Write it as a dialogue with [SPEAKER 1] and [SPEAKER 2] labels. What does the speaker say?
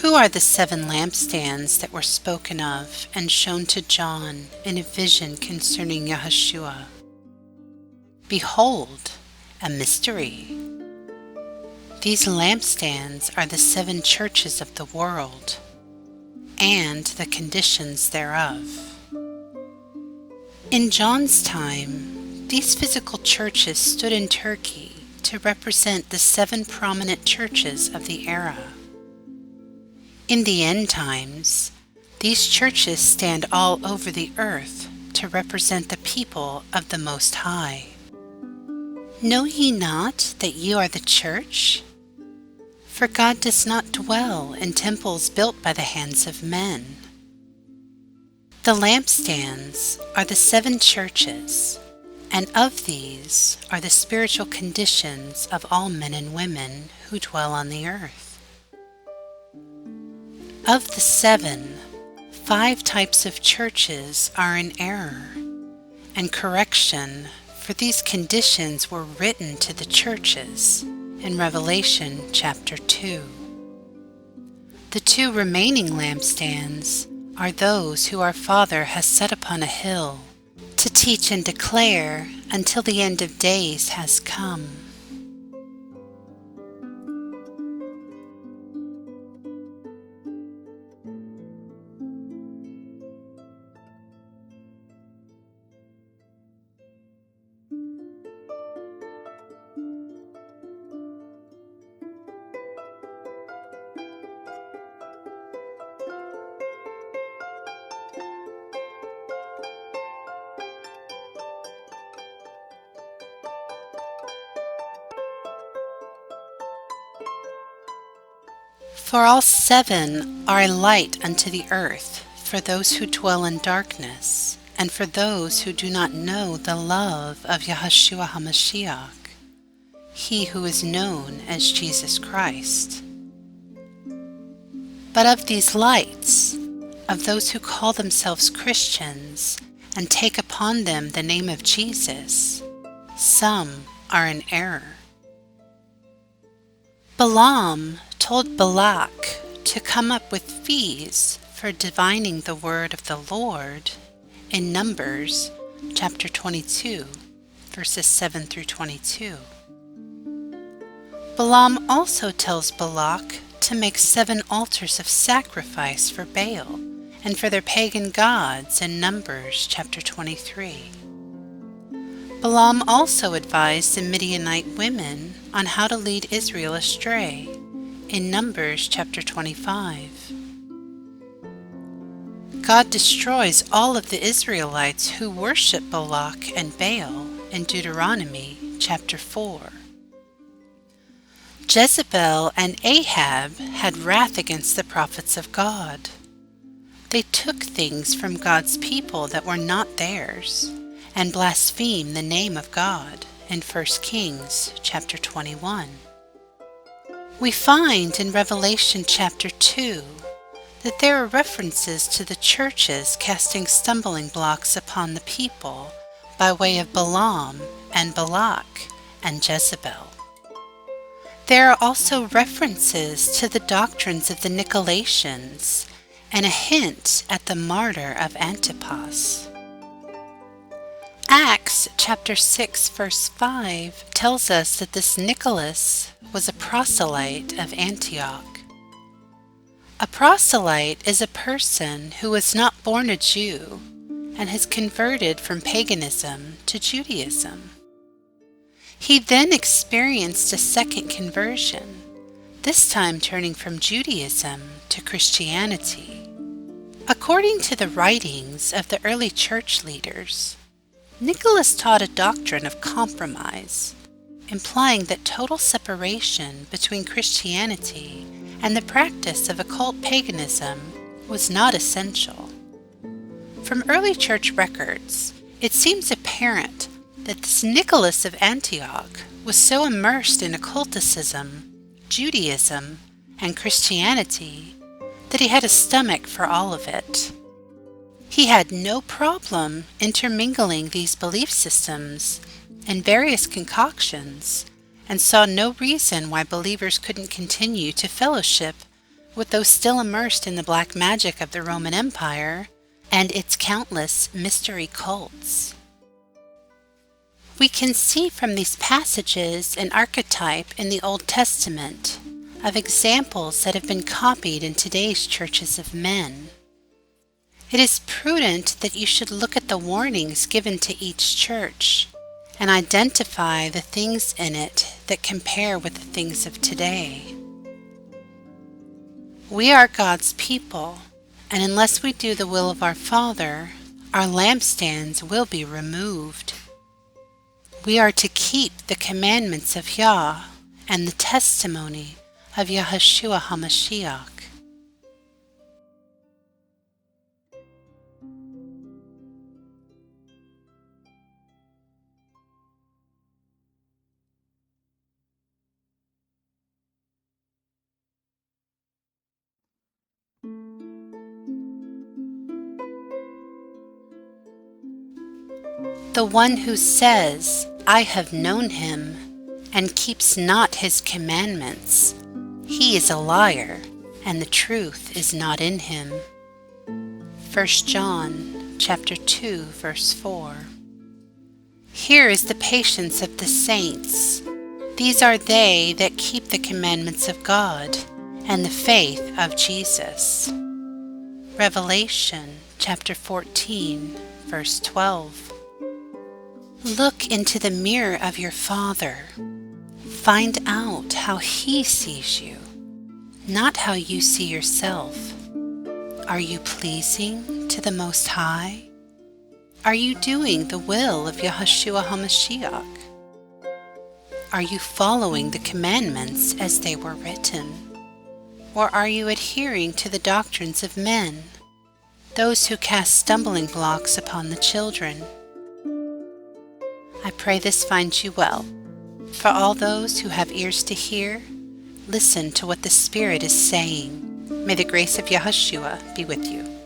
[SPEAKER 1] Who are the 7 lampstands that were spoken of and shown to John in a vision concerning Yahushua? Behold, a mystery. These lampstands are the 7 churches of the world, and the conditions thereof. In John's time, these physical churches stood in Turkey to represent the 7 prominent churches of the era. In the end times, these churches stand all over the earth to represent the people of the Most High. Know ye not that ye are the church? For God does not dwell in temples built by the hands of men. The lampstands are the 7 churches, and of these are the spiritual conditions of all men and women who dwell on the earth. Of the 7, 5 types of churches are in error, and correction for these conditions were written to the churches in Revelation chapter 2. The 2 remaining lampstands are those who our Father has set upon a hill to teach and declare until the end of days has come. For all 7 are a light unto the earth for those who dwell in darkness, and for those who do not know the love of Yahushua HaMashiach, he who is known as Jesus Christ. But of these lights, of those who call themselves Christians and take upon them the name of Jesus, some are in error. Balaam told Balak to come up with fees for divining the word of the Lord in Numbers chapter 22, verses 7 through 22. Balaam also tells Balak to make 7 altars of sacrifice for Baal and for their pagan gods in Numbers chapter 23. Balaam also advised the Midianite women on how to lead Israel astray in Numbers chapter 25. God destroys all of the Israelites who worship Balak and Baal in Deuteronomy chapter 4. Jezebel and Ahab had wrath against the prophets of God. They took things from God's people that were not theirs and blasphemed the name of God in 1 Kings chapter 21. We find in Revelation chapter 2 that there are references to the churches casting stumbling blocks upon the people by way of Balaam and Balak and Jezebel. There are also references to the doctrines of the Nicolaitans and a hint at the martyr of Antipas. Acts chapter 6 verse 5 tells us that this Nicholas was a proselyte of Antioch. A proselyte is a person who was not born a Jew and has converted from paganism to Judaism. He then experienced a second conversion, this time turning from Judaism to Christianity. According to the writings of the early church leaders, Nicholas taught a doctrine of compromise, implying that total separation between Christianity and the practice of occult paganism was not essential. From early church records, it seems apparent that this Nicholas of Antioch was so immersed in occulticism, Judaism, and Christianity that he had a stomach for all of it. He had no problem intermingling these belief systems and various concoctions, and saw no reason why believers couldn't continue to fellowship with those still immersed in the black magic of the Roman Empire and its countless mystery cults. We can see from these passages an archetype in the Old Testament of examples that have been copied in today's churches of men. It is prudent that you should look at the warnings given to each church and identify the things in it that compare with the things of today. We are God's people, and unless we do the will of our Father, our lampstands will be removed. We are to keep the commandments of Yah and the testimony of Yahushua HaMashiach. The one who says, I have known him, and keeps not his commandments, he is a liar, and the truth is not in him. 1 John chapter 2, verse 4. Here is the patience of the saints. These are they that keep the commandments of God and the faith of Jesus. Revelation chapter 14, verse 12. Look into the mirror of your Father. Find out how He sees you, not how you see yourself. Are you pleasing to the Most High? Are you doing the will of Yahushua HaMashiach? Are you following the commandments as they were written? Or are you adhering to the doctrines of men, those who cast stumbling blocks upon the children? I pray this finds you well. For all those who have ears to hear, listen to what the Spirit is saying. May the grace of Yahushua be with you.